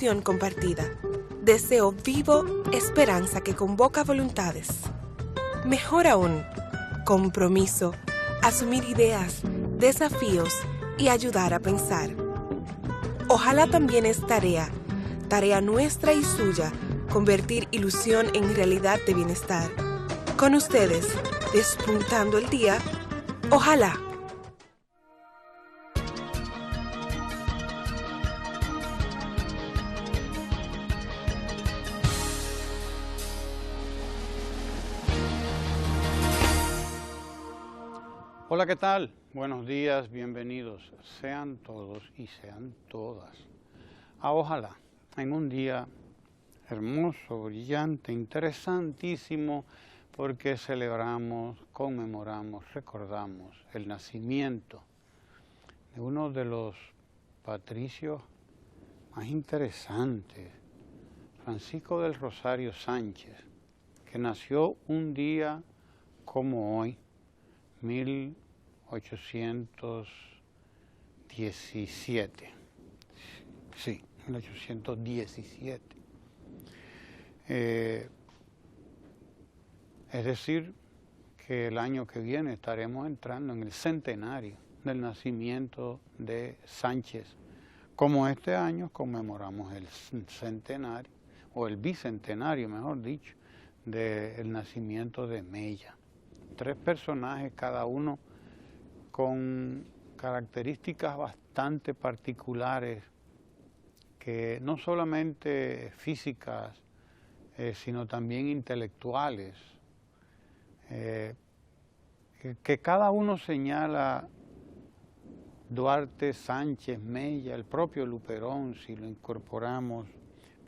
ilusión compartida, deseo vivo, esperanza que convoca voluntades. Mejor aún, compromiso, asumir ideas, desafíos y ayudar a pensar. Ojalá también es tarea nuestra y suya, convertir ilusión en realidad de bienestar. Con ustedes, despuntando el día, ojalá. Hola, ¿qué tal? Buenos días, bienvenidos sean todos y sean todas a Ojalá, en un día hermoso, brillante, interesantísimo, porque celebramos, conmemoramos, recordamos el nacimiento de uno de los patricios más interesantes, Francisco del Rosario Sánchez, que nació un día como hoy, 1817. Sí, 1817. Es decir, que el año que viene estaremos entrando en el centenario del nacimiento de Sánchez. Como este año conmemoramos el centenario, o el bicentenario, mejor dicho, del nacimiento de Mella. Tres personajes, cada uno con características bastante particulares, que no solamente físicas, sino también intelectuales, que cada uno señala: Duarte, Sánchez, Mella, el propio Luperón, si lo incorporamos,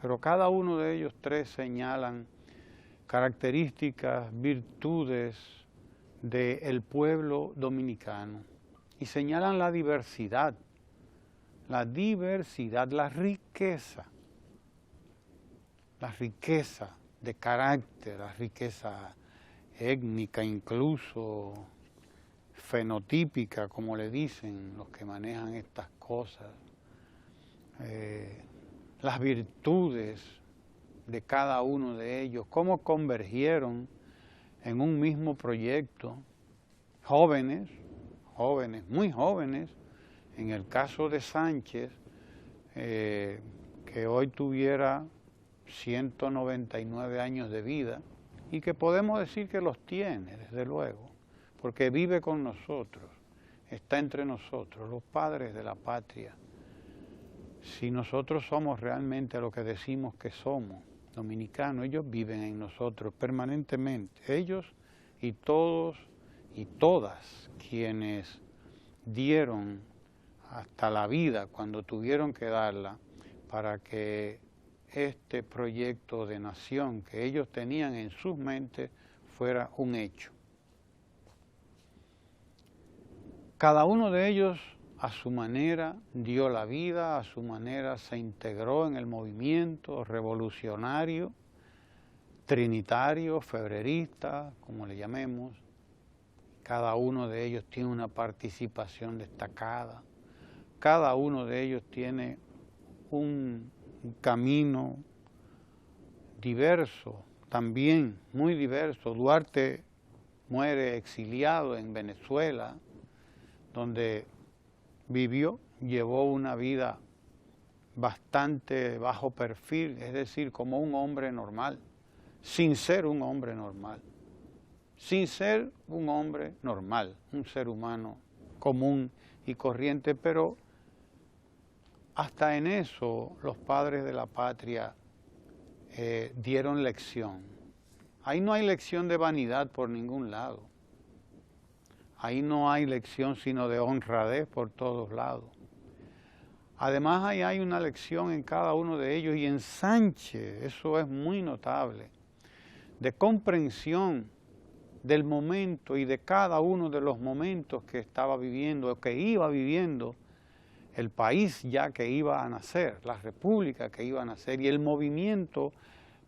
pero cada uno de ellos tres señalan características, virtudes del pueblo dominicano, y señalan la diversidad, la riqueza de carácter, la riqueza étnica, incluso fenotípica, como le dicen los que manejan estas cosas, las virtudes de cada uno de ellos, cómo convergieron en un mismo proyecto, jóvenes, muy jóvenes, en el caso de Sánchez, que hoy tuviera 199 años de vida, y que podemos decir que los tiene, desde luego, porque vive con nosotros, está entre nosotros, los padres de la patria. Si nosotros somos realmente lo que decimos que somos, dominicanos, ellos viven en nosotros permanentemente, ellos y todos y todas quienes dieron hasta la vida cuando tuvieron que darla para que este proyecto de nación que ellos tenían en sus mentes fuera un hecho. Cada uno de ellos a su manera dio la vida, a su manera se integró en el movimiento revolucionario, trinitario, febrerista, como le llamemos. Cada uno de ellos tiene una participación destacada, cada uno de ellos tiene un camino diverso, también muy diverso. Duarte muere exiliado en Venezuela, donde vivió, llevó una vida bastante bajo perfil, es decir, como un hombre normal, sin ser un hombre normal, un ser humano común y corriente, pero hasta en eso los padres de la patria dieron lección. Ahí no hay lección de vanidad por ningún lado. Ahí no hay lección sino de honradez por todos lados. Además, ahí hay una lección en cada uno de ellos, y en Sánchez, eso es muy notable, de comprensión del momento y de cada uno de los momentos que estaba viviendo, o que iba viviendo el país ya que iba a nacer, la república que iba a nacer, y el movimiento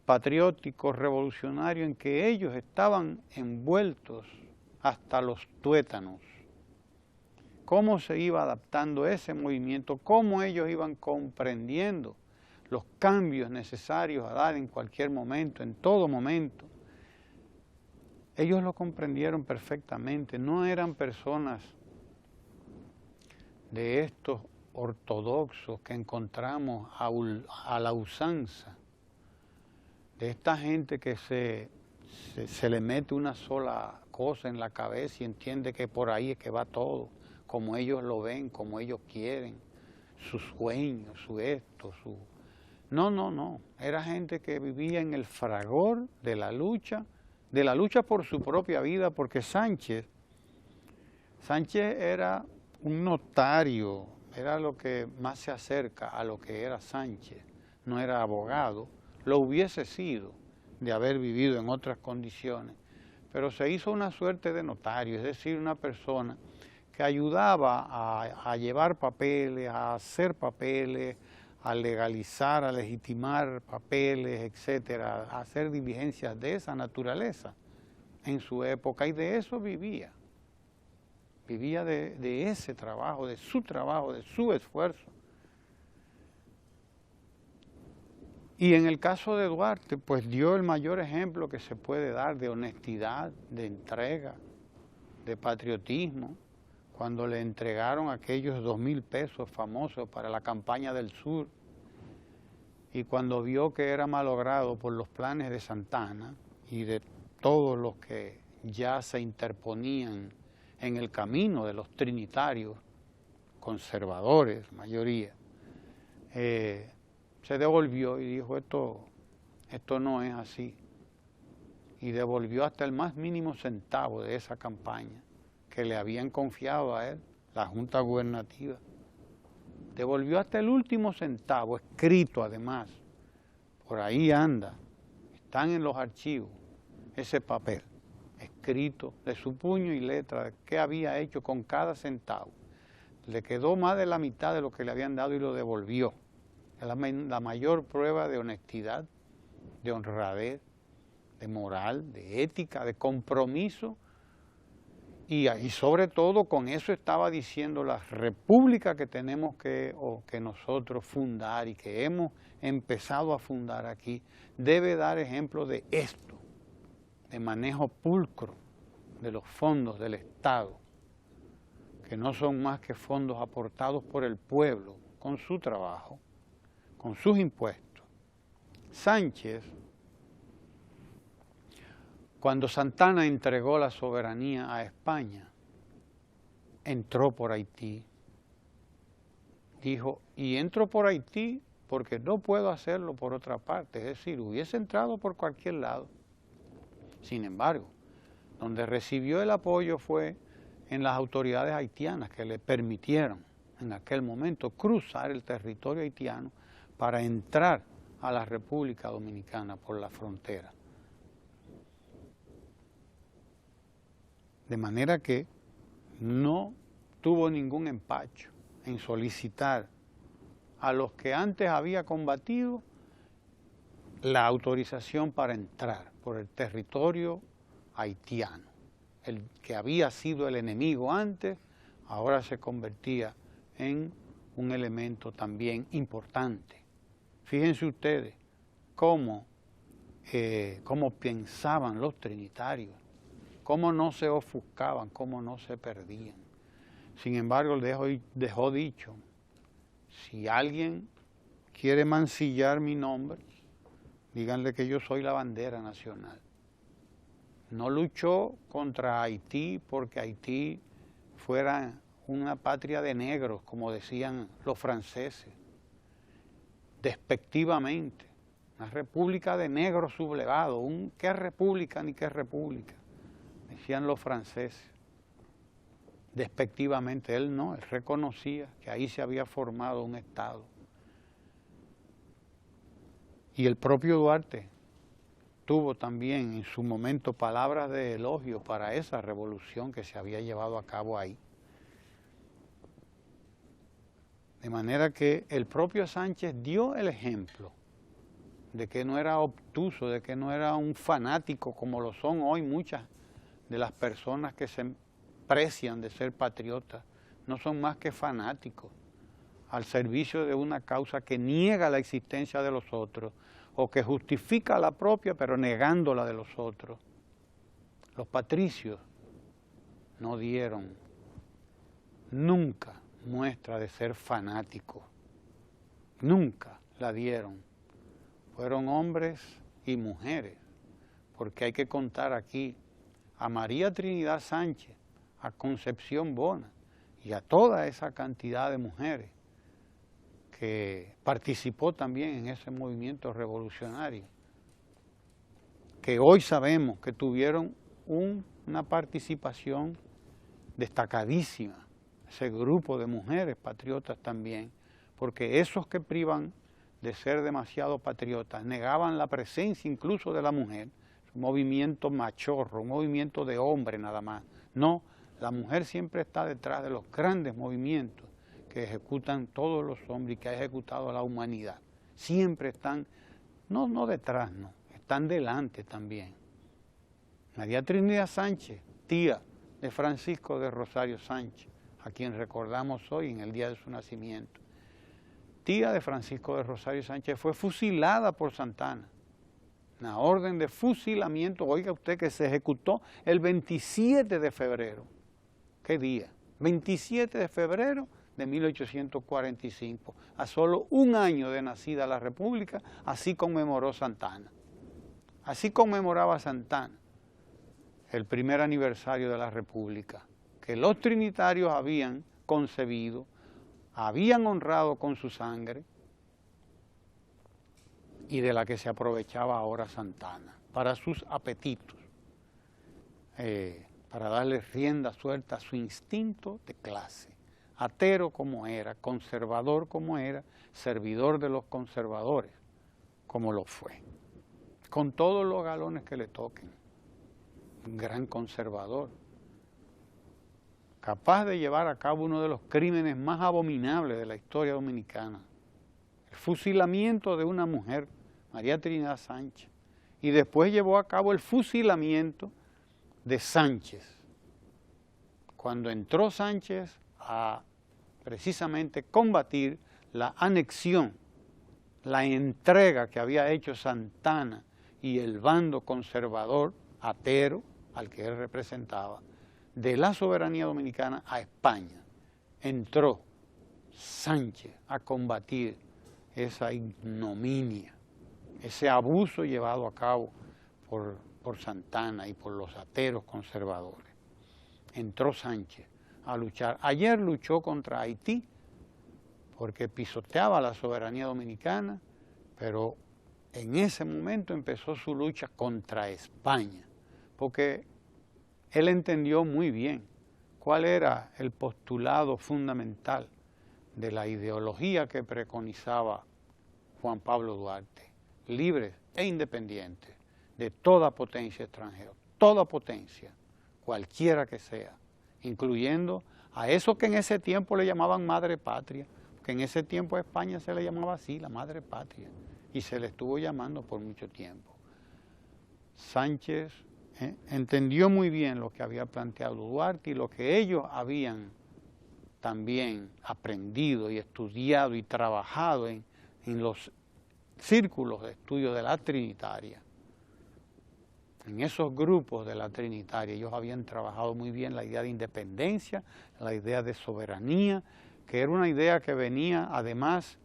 patriótico revolucionario en que ellos estaban envueltos hasta los tuétanos. Cómo se iba adaptando ese movimiento, cómo ellos iban comprendiendo los cambios necesarios a dar en cualquier momento, en todo momento. Ellos lo comprendieron perfectamente, no eran personas de estos ortodoxos que encontramos a la usanza, de esta gente que se le mete una sola cosa en la cabeza y entiende que por ahí es que va todo, como ellos lo ven, como ellos quieren, sus sueños, su esto, su... No, era gente que vivía en el fragor de la lucha por su propia vida, porque Sánchez era un notario, era lo que más se acerca a lo que era Sánchez, no era abogado, lo hubiese sido de haber vivido en otras condiciones, pero se hizo una suerte de notario, es decir, una persona que ayudaba a llevar papeles, a hacer papeles, a legalizar, a legitimar papeles, etcétera, a hacer diligencias de esa naturaleza en su época, y de eso vivía. Vivía de ese trabajo, de su esfuerzo. Y en el caso de Duarte, pues dio el mayor ejemplo que se puede dar de honestidad, de entrega, de patriotismo, cuando le entregaron aquellos 2.000 pesos famosos para la campaña del sur, y cuando vio que era malogrado por los planes de Santana y de todos los que ya se interponían en el camino de los trinitarios, conservadores, mayoría, se devolvió y dijo, esto no es así. Y devolvió hasta el más mínimo centavo de esa campaña que le habían confiado a él, la Junta Gubernativa. Devolvió hasta el último centavo, escrito además. Por ahí anda, están en los archivos, ese papel, escrito de su puño y letra, de qué había hecho con cada centavo. Le quedó más de la mitad de lo que le habían dado y lo devolvió. Es la mayor prueba de honestidad, de honradez, de moral, de ética, de compromiso. Y sobre todo con eso estaba diciendo la república que tenemos que nosotros fundar y que hemos empezado a fundar aquí, debe dar ejemplo de esto, de manejo pulcro de los fondos del Estado, que no son más que fondos aportados por el pueblo con su trabajo, con sus impuestos. Sánchez, cuando Santana entregó la soberanía a España, entró por Haití. Dijo, y entro por Haití porque no puedo hacerlo por otra parte. Es decir, hubiese entrado por cualquier lado. Sin embargo, donde recibió el apoyo fue en las autoridades haitianas que le permitieron en aquel momento cruzar el territorio haitiano para entrar a la República Dominicana por la frontera. De manera que no tuvo ningún empacho en solicitar a los que antes había combatido la autorización para entrar por el territorio haitiano. El que había sido el enemigo antes, ahora se convertía en un elemento también importante. Fíjense ustedes cómo pensaban los trinitarios, cómo no se ofuscaban, cómo no se perdían. Sin embargo, dejó dicho, si alguien quiere mancillar mi nombre, díganle que yo soy la bandera nacional. No luchó contra Haití porque Haití fuera una patria de negros, como decían los franceses, despectivamente, una república de negros sublevados, ¿qué república ni qué república? Decían los franceses, despectivamente. Él no, él reconocía que ahí se había formado un Estado. Y el propio Duarte tuvo también en su momento palabras de elogio para esa revolución que se había llevado a cabo ahí. De manera que el propio Sánchez dio el ejemplo de que no era obtuso, de que no era un fanático como lo son hoy muchas de las personas que se precian de ser patriotas. No son más que fanáticos. al servicio de una causa que niega la existencia de los otros o que justifica la propia pero negando la de los otros. Los patricios no dieron nunca muestra de ser fanáticos, nunca la dieron. Fueron hombres y mujeres, porque hay que contar aquí a María Trinidad Sánchez, a Concepción Bona y a toda esa cantidad de mujeres que participó también en ese movimiento revolucionario, que hoy sabemos que tuvieron una participación destacadísima, ese grupo de mujeres patriotas también, porque esos que privan de ser demasiado patriotas negaban la presencia incluso de la mujer, un movimiento machorro, un movimiento de hombre nada más. No, la mujer siempre está detrás de los grandes movimientos que ejecutan todos los hombres y que ha ejecutado la humanidad. Siempre están, no detrás, no, están delante también. María Trinidad Sánchez, tía de Francisco de Rosario Sánchez, a quien recordamos hoy en el día de su nacimiento. Tía de Francisco de Rosario Sánchez fue fusilada por Santana. Una orden de fusilamiento, oiga usted, que se ejecutó el 27 de febrero. ¿Qué día? 27 de febrero de 1845. A solo un año de nacida la República, así conmemoró Santana. Así conmemoraba Santana el primer aniversario de la República, que los trinitarios habían concebido, habían honrado con su sangre y de la que se aprovechaba ahora Santana para sus apetitos, para darle rienda suelta a su instinto de clase, atero como era, conservador como era, servidor de los conservadores como lo fue, con todos los galones que le toquen, un gran conservador, capaz de llevar a cabo uno de los crímenes más abominables de la historia dominicana, el fusilamiento de una mujer, María Trinidad Sánchez, y después llevó a cabo el fusilamiento de Sánchez. Cuando entró Sánchez a precisamente combatir la anexión, la entrega que había hecho Santana y el bando conservador, atero, al que él representaba, de la soberanía dominicana a España, entró Sánchez a combatir esa ignominia, ese abuso llevado a cabo por Santana y por los ateros conservadores. Entró Sánchez a luchar. Ayer luchó contra Haití porque pisoteaba la soberanía dominicana, pero en ese momento empezó su lucha contra España, porque él entendió muy bien cuál era el postulado fundamental de la ideología que preconizaba Juan Pablo Duarte: libres e independientes de toda potencia extranjera, toda potencia, cualquiera que sea, incluyendo a eso que en ese tiempo le llamaban madre patria, porque en ese tiempo a España se le llamaba así, la madre patria, y se le estuvo llamando por mucho tiempo. Sánchez entendió muy bien lo que había planteado Duarte y lo que ellos habían también aprendido y estudiado y trabajado en los círculos de estudio de la Trinitaria. En esos grupos de la Trinitaria ellos habían trabajado muy bien la idea de independencia, la idea de soberanía, que era una idea que venía además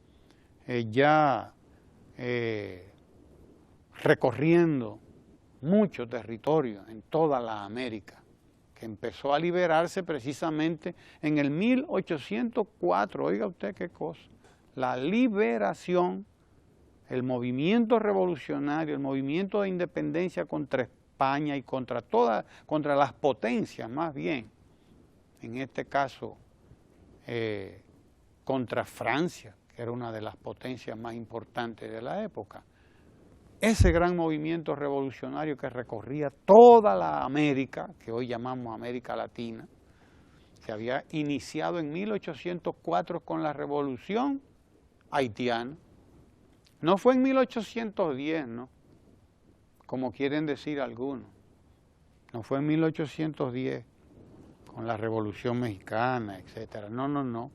recorriendo mucho territorio en toda la América, que empezó a liberarse precisamente en el 1804, oiga usted qué cosa, la liberación, el movimiento revolucionario, el movimiento de independencia contra España y contra las potencias más bien, en este caso contra Francia, que era una de las potencias más importantes de la época. Ese gran movimiento revolucionario que recorría toda la América, que hoy llamamos América Latina, se había iniciado en 1804 con la Revolución Haitiana. No fue en 1810, ¿no? Como quieren decir algunos. No fue en 1810 con la Revolución Mexicana, etcétera. No.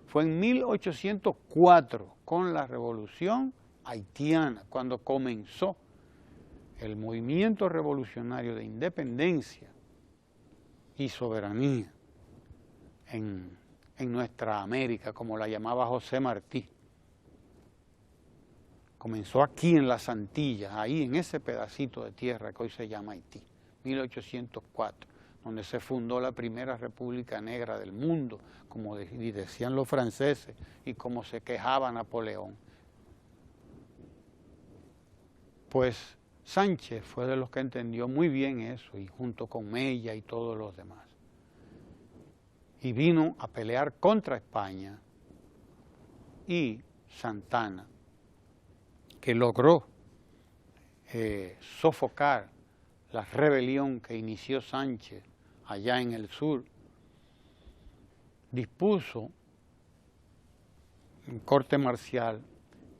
Fue en 1804, con la Revolución Haitiana, cuando comenzó el movimiento revolucionario de independencia y soberanía en nuestra América, como la llamaba José Martí. Comenzó aquí en las Antillas, ahí en ese pedacito de tierra que hoy se llama Haití, 1804, donde se fundó la primera república negra del mundo, como decían los franceses y como se quejaba Napoleón. Pues Sánchez fue de los que entendió muy bien eso, y junto con Mella y todos los demás. Y vino a pelear contra España, y Santana, que logró sofocar la rebelión que inició Sánchez allá en el sur, dispuso en corte marcial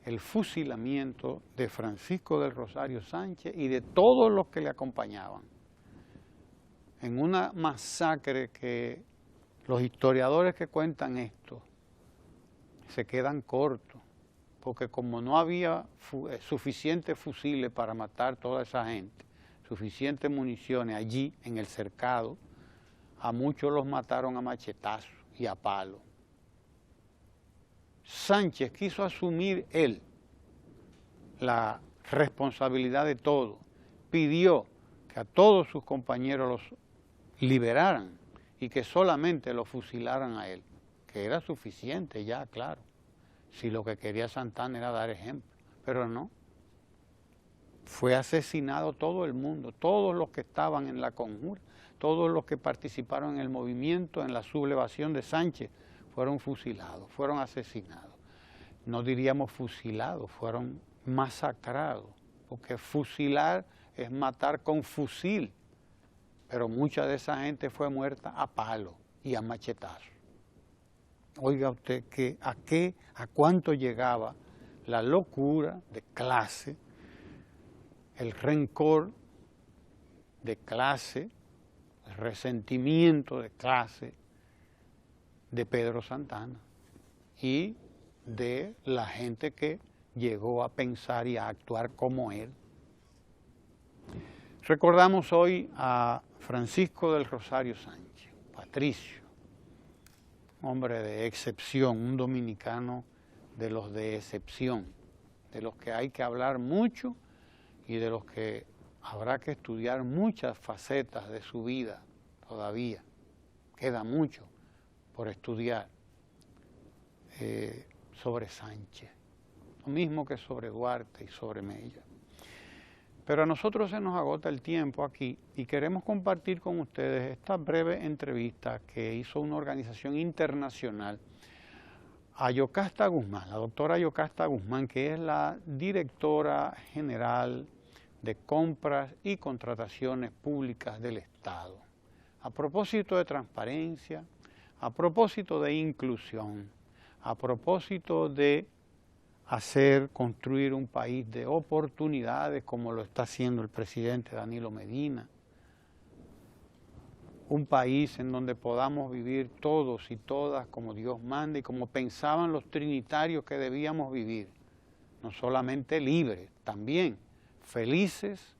el fusilamiento de Francisco del Rosario Sánchez y de todos los que le acompañaban, en una masacre que los historiadores que cuentan esto se quedan cortos, porque como no había suficientes fusiles para matar toda esa gente, suficientes municiones allí en el cercado, a muchos los mataron a machetazos y a palo. Sánchez quiso asumir él la responsabilidad de todo, pidió que a todos sus compañeros los liberaran y que solamente lo fusilaran a él, que era suficiente ya, claro, si lo que quería Santana era dar ejemplo, pero no. Fue asesinado todo el mundo, todos los que estaban en la conjura, todos los que participaron en el movimiento, en la sublevación de Sánchez, fueron fusilados, fueron asesinados. No diríamos fusilados, fueron masacrados, porque fusilar es matar con fusil, pero mucha de esa gente fue muerta a palo y a machetazo. Oiga usted que a cuánto llegaba la locura de clase, el rencor de clase, el resentimiento de clase de Pedro Santana y de la gente que llegó a pensar y a actuar como él. Recordamos hoy a Francisco del Rosario Sánchez, patricio, hombre de excepción, un dominicano de los de excepción, de los que hay que hablar mucho y de los que habrá que estudiar muchas facetas de su vida todavía. Queda mucho por estudiar sobre Sánchez, lo mismo que sobre Duarte y sobre Mella. Pero a nosotros se nos agota el tiempo aquí y queremos compartir con ustedes esta breve entrevista que hizo una organización internacional a Yocasta Guzmán, la doctora Yocasta Guzmán, que es la directora general de compras y contrataciones públicas del Estado. A propósito de transparencia, a propósito de inclusión, a propósito de construir un país de oportunidades como lo está haciendo el presidente Danilo Medina, un país en donde podamos vivir todos y todas como Dios manda y como pensaban los trinitarios que debíamos vivir, no solamente libres, también felices,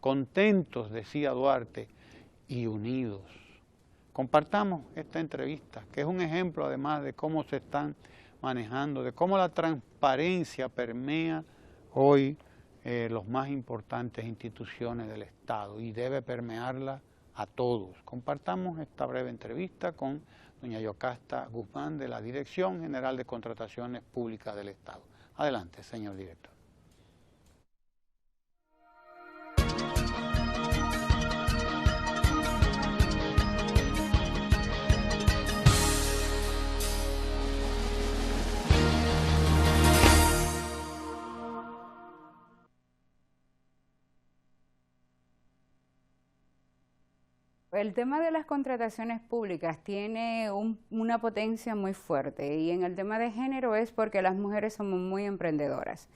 contentos, decía Duarte, y unidos. Compartamos esta entrevista, que es un ejemplo además de cómo se están manejando, de cómo la transparencia permea hoy las más importantes instituciones del Estado y debe permearla a todos. Compartamos esta breve entrevista con doña Yocasta Guzmán de la Dirección General de Contrataciones Públicas del Estado. Adelante, señor director. El tema de las contrataciones públicas tiene una potencia muy fuerte y en el tema de género es porque las mujeres somos muy emprendedoras.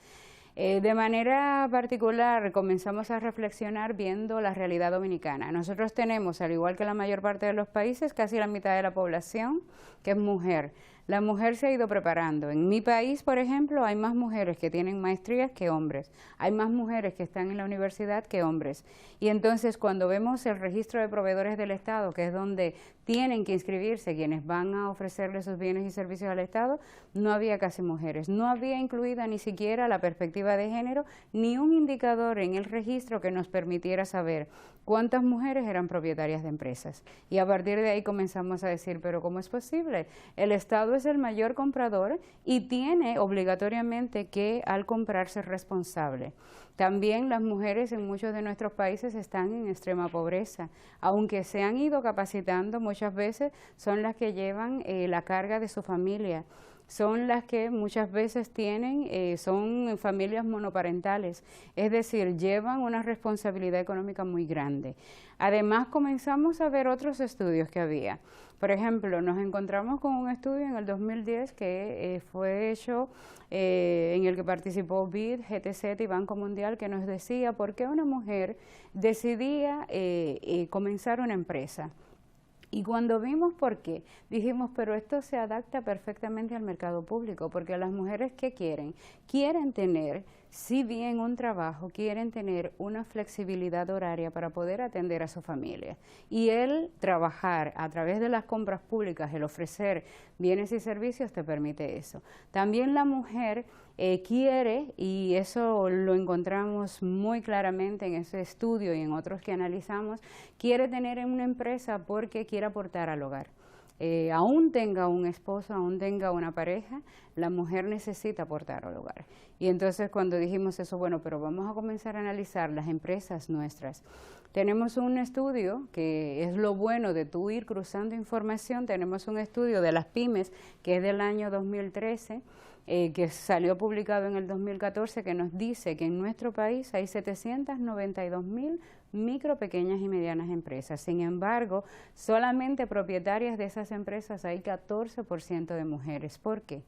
De manera particular comenzamos a reflexionar viendo la realidad dominicana. Nosotros tenemos, al igual que la mayor parte de los países, casi la mitad de la población que es mujer. La mujer se ha ido preparando. En mi país, por ejemplo, hay más mujeres que tienen maestrías que hombres. Hay más mujeres que están en la universidad que hombres. Y entonces cuando vemos el registro de proveedores del Estado, que es donde tienen que inscribirse quienes van a ofrecerle sus bienes y servicios al Estado, no había casi mujeres. No había incluida ni siquiera la perspectiva de género, ni un indicador en el registro que nos permitiera saber cuántas mujeres eran propietarias de empresas. Y a partir de ahí comenzamos a decir, pero ¿cómo es posible? El Estado es el mayor comprador y tiene obligatoriamente que al comprar ser responsable. También las mujeres en muchos de nuestros países están en extrema pobreza. Aunque se han ido capacitando, muchas veces son las que llevan la carga de su familia. Son las que muchas veces son familias monoparentales, es decir, llevan una responsabilidad económica muy grande. Además, comenzamos a ver otros estudios que había. Por ejemplo, nos encontramos con un estudio en el 2010 que fue hecho, en el que participó BID, GTZ y Banco Mundial, que nos decía por qué una mujer decidía comenzar una empresa. Y cuando vimos por qué, dijimos, pero esto se adapta perfectamente al mercado público, porque las mujeres, ¿qué quieren? Quieren tener, si bien un trabajo, quieren tener una flexibilidad horaria para poder atender a su familia. Y el trabajar a través de las compras públicas, el ofrecer bienes y servicios, te permite eso. También la mujer quiere, y eso lo encontramos muy claramente en ese estudio y en otros que analizamos, quiere tener una empresa porque quiere aportar al hogar. Aún tenga un esposo, aún tenga una pareja, la mujer necesita aportar al hogar. Y entonces cuando dijimos eso, bueno, pero vamos a comenzar a analizar las empresas nuestras. Tenemos un estudio, que es lo bueno de tú ir cruzando información, tenemos un estudio de las pymes, que es del año 2013, que salió publicado en el 2014, que nos dice que en nuestro país hay 792.000 micro, pequeñas y medianas empresas. Sin embargo, solamente propietarias de esas empresas hay 14% de mujeres. ¿Por qué?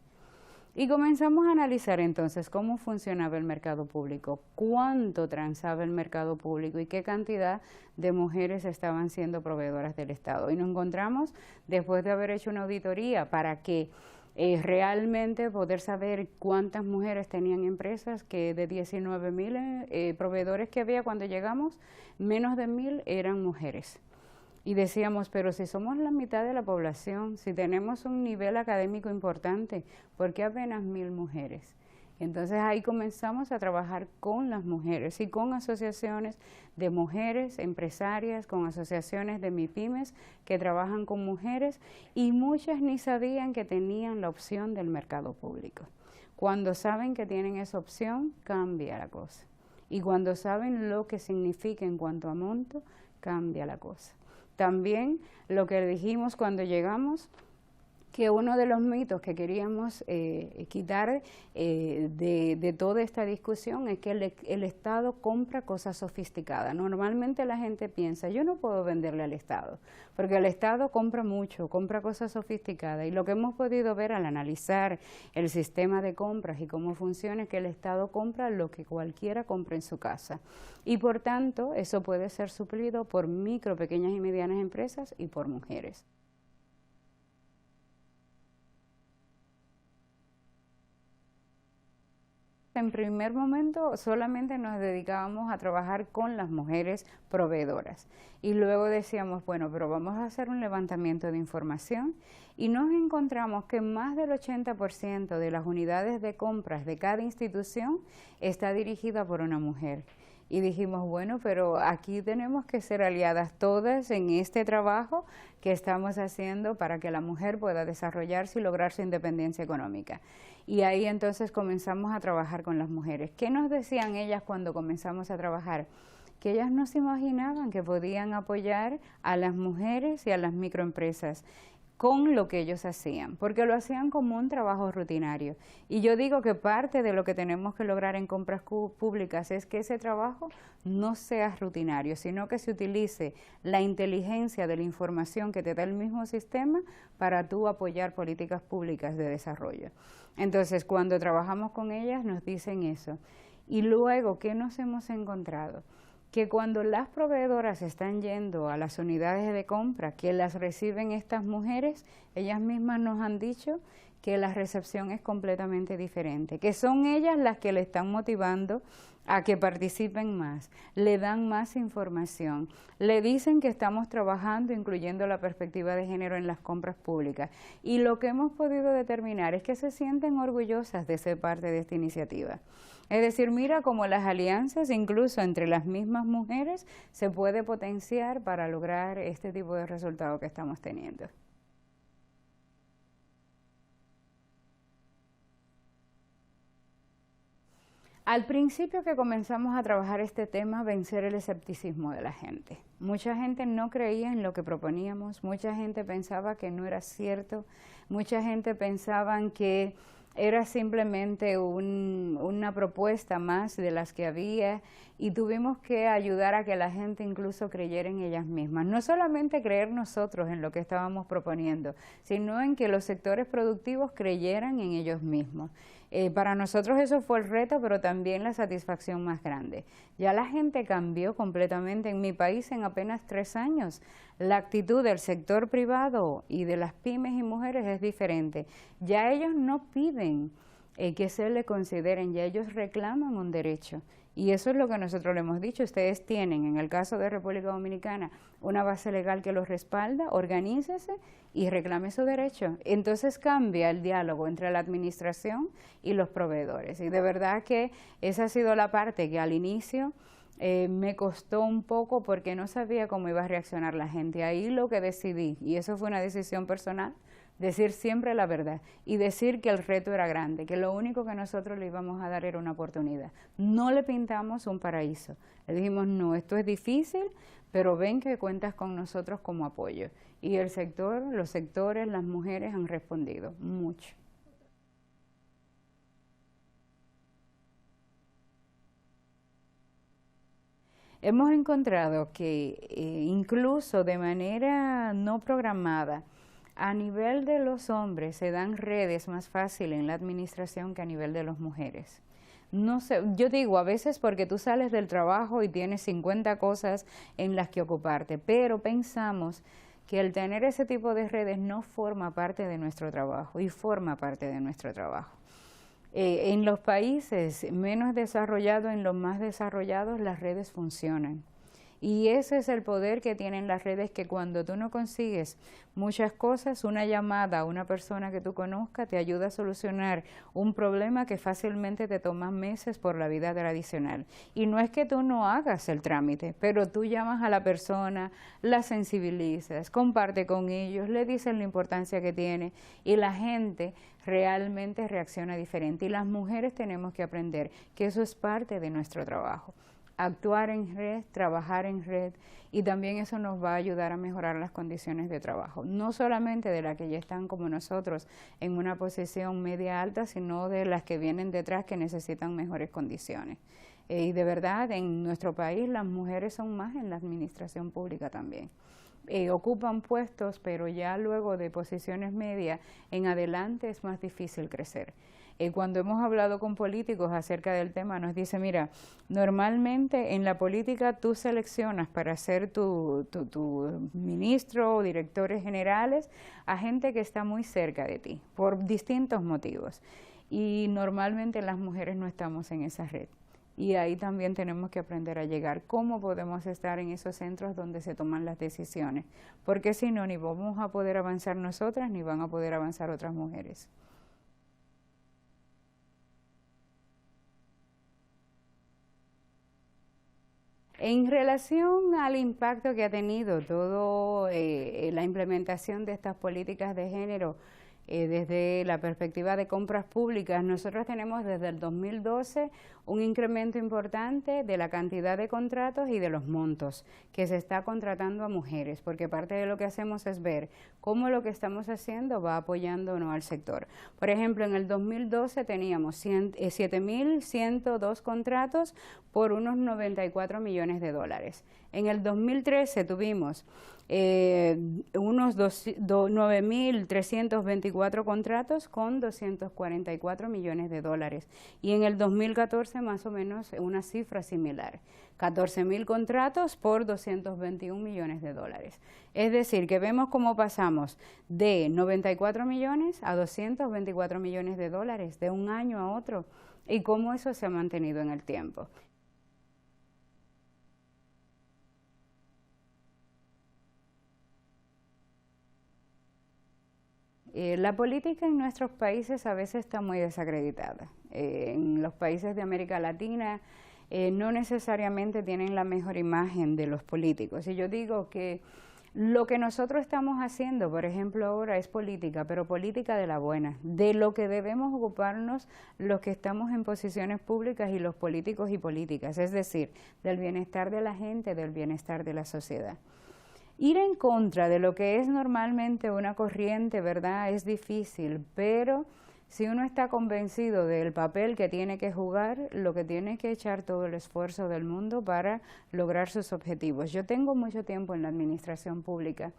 Y comenzamos a analizar entonces cómo funcionaba el mercado público, cuánto transaba el mercado público y qué cantidad de mujeres estaban siendo proveedoras del Estado. Y nos encontramos, después de haber hecho una auditoría para que realmente poder saber cuántas mujeres tenían empresas, que de 19.000 proveedores que había cuando llegamos, menos de 1.000 eran mujeres. Y decíamos, pero si somos la mitad de la población, si tenemos un nivel académico importante, ¿por qué apenas 1.000 mujeres? Entonces ahí comenzamos a trabajar con las mujeres y con asociaciones de mujeres empresarias, con asociaciones de MIPYMES que trabajan con mujeres, y muchas ni sabían que tenían la opción del mercado público. Cuando saben que tienen esa opción, cambia la cosa. Y cuando saben lo que significa en cuanto a monto, cambia la cosa. También lo que dijimos cuando llegamos, que uno de los mitos que queríamos quitar de toda esta discusión es que el Estado compra cosas sofisticadas. Normalmente la gente piensa, yo no puedo venderle al Estado, porque el Estado compra mucho, compra cosas sofisticadas. Y lo que hemos podido ver al analizar el sistema de compras y cómo funciona es que el Estado compra lo que cualquiera compra en su casa. Y por tanto, eso puede ser suplido por micro, pequeñas y medianas empresas y por mujeres. En primer momento solamente nos dedicábamos a trabajar con las mujeres proveedoras y luego decíamos, bueno, pero vamos a hacer un levantamiento de información, y nos encontramos que más del 80% de las unidades de compras de cada institución está dirigida por una mujer. Y dijimos, bueno, pero aquí tenemos que ser aliadas todas en este trabajo que estamos haciendo para que la mujer pueda desarrollarse y lograr su independencia económica. Y ahí entonces comenzamos a trabajar con las mujeres. ¿Qué nos decían ellas cuando comenzamos a trabajar? Que ellas no se imaginaban que podían apoyar a las mujeres y a las microempresas con lo que ellos hacían, porque lo hacían como un trabajo rutinario. Y yo digo que parte de lo que tenemos que lograr en compras públicas es que ese trabajo no sea rutinario, sino que se utilice la inteligencia de la información que te da el mismo sistema para tú apoyar políticas públicas de desarrollo. Entonces, cuando trabajamos con ellas nos dicen eso. Y luego, ¿qué nos hemos encontrado? que cuando las proveedoras están yendo a las unidades de compra que las reciben estas mujeres, ellas mismas nos han dicho que la recepción es completamente diferente, que son ellas las que le están motivando a que participen más, le dan más información, le dicen que estamos trabajando incluyendo la perspectiva de género en las compras públicas, y lo que hemos podido determinar es que se sienten orgullosas de ser parte de esta iniciativa. Es decir, mira cómo las alianzas, incluso entre las mismas mujeres, se puede potenciar para lograr este tipo de resultados que estamos teniendo. Al principio que comenzamos a trabajar este tema, vencer el escepticismo de la gente. Mucha gente no creía en lo que proponíamos, mucha gente pensaba que no era cierto, mucha gente pensaba que era simplemente una propuesta más de las que había, y tuvimos que ayudar a que la gente incluso creyera en ellas mismas. No solamente creer nosotros en lo que estábamos proponiendo, sino en que los sectores productivos creyeran en ellos mismos. Para nosotros eso fue el reto, pero también la satisfacción más grande. Ya la gente cambió completamente. En mi país en apenas 3 años, la actitud del sector privado y de las pymes y mujeres es diferente. Ya ellos no piden que se les consideren, ya ellos reclaman un derecho. Y eso es lo que nosotros le hemos dicho. Ustedes tienen, en el caso de República Dominicana, una base legal que los respalda, organícese y reclame su derecho. Entonces cambia el diálogo entre la administración y los proveedores. Y de verdad que esa ha sido la parte que al inicio me costó un poco porque no sabía cómo iba a reaccionar la gente. Ahí lo que decidí, y eso fue una decisión personal, decir siempre la verdad y decir que el reto era grande, que lo único que nosotros le íbamos a dar era una oportunidad. No le pintamos un paraíso, le dijimos no, esto es difícil, pero ven que cuentas con nosotros como apoyo. Y el sector, los sectores, las mujeres han respondido mucho. Hemos encontrado que incluso de manera no programada, a nivel de los hombres se dan redes más fáciles en la administración que a nivel de las mujeres. No sé, yo digo a veces porque tú sales del trabajo y tienes 50 cosas en las que ocuparte, pero pensamos que el tener ese tipo de redes no forma parte de nuestro trabajo y forma parte de nuestro trabajo. En los países menos desarrollados, en los más desarrollados, las redes funcionan. Y ese es el poder que tienen las redes, que cuando tú no consigues muchas cosas, una llamada a una persona que tú conozcas te ayuda a solucionar un problema que fácilmente te toma meses por la vida tradicional. Y no es que tú no hagas el trámite, pero tú llamas a la persona, la sensibilizas, comparte con ellos, le dices la importancia que tiene y la gente realmente reacciona diferente. Y las mujeres tenemos que aprender que eso es parte de nuestro trabajo. Actuar en red, trabajar en red, y también eso nos va a ayudar a mejorar las condiciones de trabajo, no solamente de las que ya están como nosotros en una posición media alta, sino de las que vienen detrás que necesitan mejores condiciones. Y de verdad, en nuestro país las mujeres son más en la administración pública también. Ocupan puestos, pero ya luego de posiciones medias en adelante es más difícil crecer. Cuando hemos hablado con políticos acerca del tema, nos dice, mira, normalmente en la política tú seleccionas para ser tu ministro o directores generales a gente que está muy cerca de ti, por distintos motivos. Y normalmente las mujeres no estamos en esa red. Y ahí también tenemos que aprender a llegar. ¿Cómo podemos estar en esos centros donde se toman las decisiones? Porque si no, ni vamos a poder avanzar nosotras, ni van a poder avanzar otras mujeres. En relación al impacto que ha tenido toda la implementación de estas políticas de género, desde la perspectiva de compras públicas, nosotros tenemos desde el 2012 un incremento importante de la cantidad de contratos y de los montos que se está contratando a mujeres, porque parte de lo que hacemos es ver cómo lo que estamos haciendo va apoyando o no al sector. Por ejemplo, en el 2012 teníamos 7.102 contratos por unos 94 millones de dólares. En el 2013 tuvimos unos 9.324 contratos con 244 millones de dólares. Y en el 2014 más o menos una cifra similar, 14.000 contratos por 221 millones de dólares. Es decir, que vemos cómo pasamos de 94 millones a 224 millones de dólares de un año a otro y cómo eso se ha mantenido en el tiempo. La política en nuestros países a veces está muy desacreditada. En los países de América Latina no necesariamente tienen la mejor imagen de los políticos. Y yo digo que lo que nosotros estamos haciendo, por ejemplo, ahora es política, pero política de la buena, de lo que debemos ocuparnos los que estamos en posiciones públicas y los políticos y políticas, es decir, del bienestar de la gente, del bienestar de la sociedad. Ir en contra de lo que es normalmente una corriente, ¿verdad?, es difícil, pero si uno está convencido del papel que tiene que jugar, lo que tiene que echar todo el esfuerzo del mundo para lograr sus objetivos. Yo tengo mucho tiempo en la administración pública.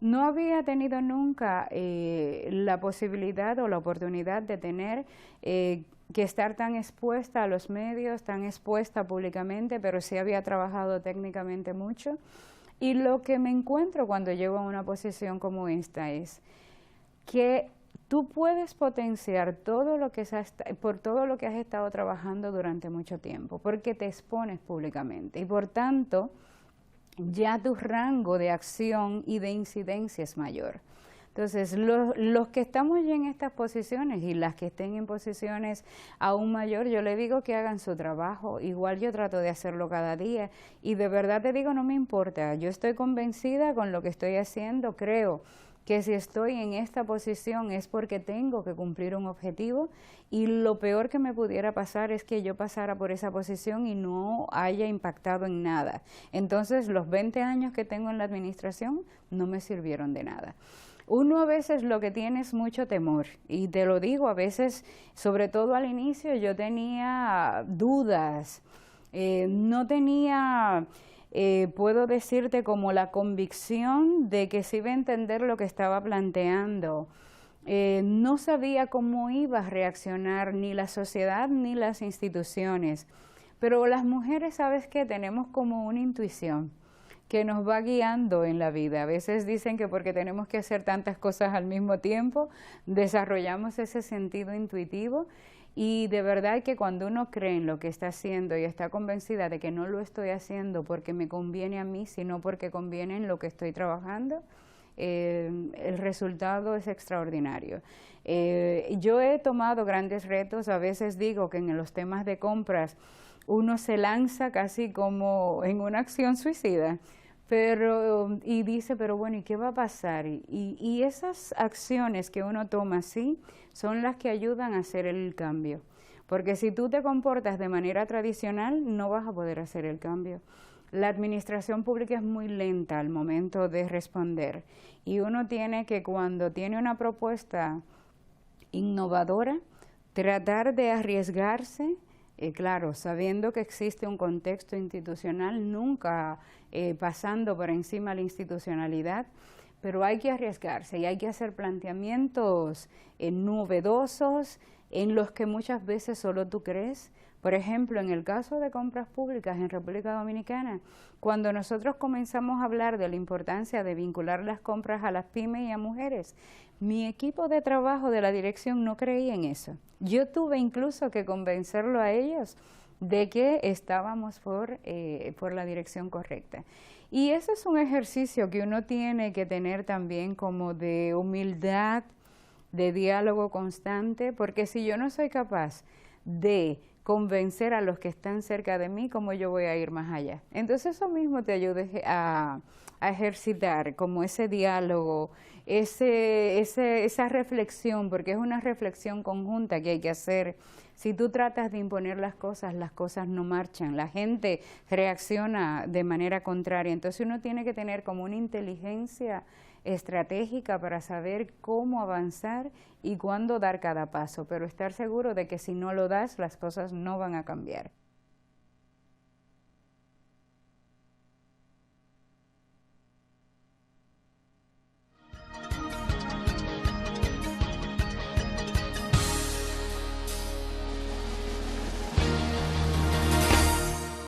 No había tenido nunca la posibilidad o la oportunidad de tener que estar tan expuesta a los medios, tan expuesta públicamente, pero sí había trabajado técnicamente mucho. Y lo que me encuentro cuando llego a una posición como esta es que tú puedes potenciar todo lo que por todo lo que has estado trabajando durante mucho tiempo, porque te expones públicamente y por tanto ya tu rango de acción y de incidencia es mayor. Entonces, los que estamos ya en estas posiciones y las que estén en posiciones aún mayor, yo le digo que hagan su trabajo. Igual yo trato de hacerlo cada día y de verdad te digo, no me importa. Yo estoy convencida con lo que estoy haciendo, creo que si estoy en esta posición es porque tengo que cumplir un objetivo y lo peor que me pudiera pasar es que yo pasara por esa posición y no haya impactado en nada. Entonces, los 20 años que tengo en la administración no me sirvieron de nada. Uno a veces lo que tiene es mucho temor y te lo digo, a veces, sobre todo al inicio, yo tenía dudas, no tenía, puedo decirte como la convicción de que se iba a entender lo que estaba planteando. No sabía cómo iba a reaccionar ni la sociedad ni las instituciones, pero las mujeres, ¿sabes qué? Tenemos como una intuición que nos va guiando en la vida. A veces dicen que porque tenemos que hacer tantas cosas al mismo tiempo, desarrollamos ese sentido intuitivo y de verdad que cuando uno cree en lo que está haciendo y está convencida de que no lo estoy haciendo porque me conviene a mí, sino porque conviene en lo que estoy trabajando, el resultado es extraordinario. Yo he tomado grandes retos, a veces digo que en los temas de compras uno se lanza casi como en una acción suicida, y dice, pero bueno, ¿y qué va a pasar? Y esas acciones que uno toma así son las que ayudan a hacer el cambio, porque si tú te comportas de manera tradicional no vas a poder hacer el cambio. La administración pública es muy lenta al momento de responder y uno tiene que, cuando tiene una propuesta innovadora, tratar de arriesgarse, claro, sabiendo que existe un contexto institucional, nunca pasando por encima de la institucionalidad, pero hay que arriesgarse y hay que hacer planteamientos novedosos en los que muchas veces solo tú crees. Por ejemplo, en el caso de compras públicas en República Dominicana, cuando nosotros comenzamos a hablar de la importancia de vincular las compras a las pymes y a mujeres, mi equipo de trabajo de la dirección no creía en eso. Yo tuve incluso que convencerlo a ellos de que estábamos por la dirección correcta. Y ese es un ejercicio que uno tiene que tener también como de humildad, de diálogo constante, porque si yo no soy capaz de convencer a los que están cerca de mí, ¿cómo yo voy a ir más allá? Entonces eso mismo te ayuda a ejercitar como ese diálogo, esa reflexión, porque es una reflexión conjunta que hay que hacer. Si tú tratas de imponer las cosas no marchan, la gente reacciona de manera contraria. Entonces uno tiene que tener como una inteligencia estratégica para saber cómo avanzar y cuándo dar cada paso, pero estar seguro de que si no lo das, las cosas no van a cambiar.